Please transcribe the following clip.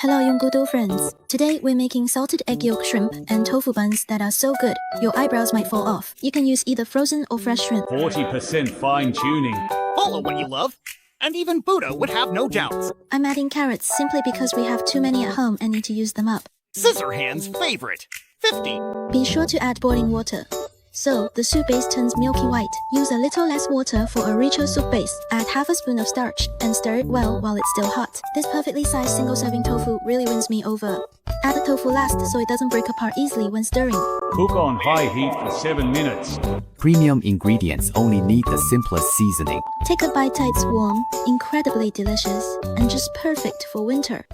Hello Yongudo friends. Today we're making salted egg yolk shrimp and tofu buns that are so good your eyebrows might fall off. You can use either frozen or fresh shrimp. 40% fine tuning. Follow what you love, and even Buddha would have no doubts. I'm adding carrots simply because we have too many at home and need to use them up. Scissorhands' favorite, 50. Be sure to add boiling water. So, the soup base turns milky white. Use a little less water for a richer soup base. Add half a spoon of starch and stir it well while it's still hot. This perfectly sized single-serving tofu really wins me over. Add the tofu last so it doesn't break apart easily when stirring. Cook on high heat for 7 minutes. Premium ingredients only need the simplest seasoning. Take a bite till it's warm, incredibly delicious, and just perfect for winter.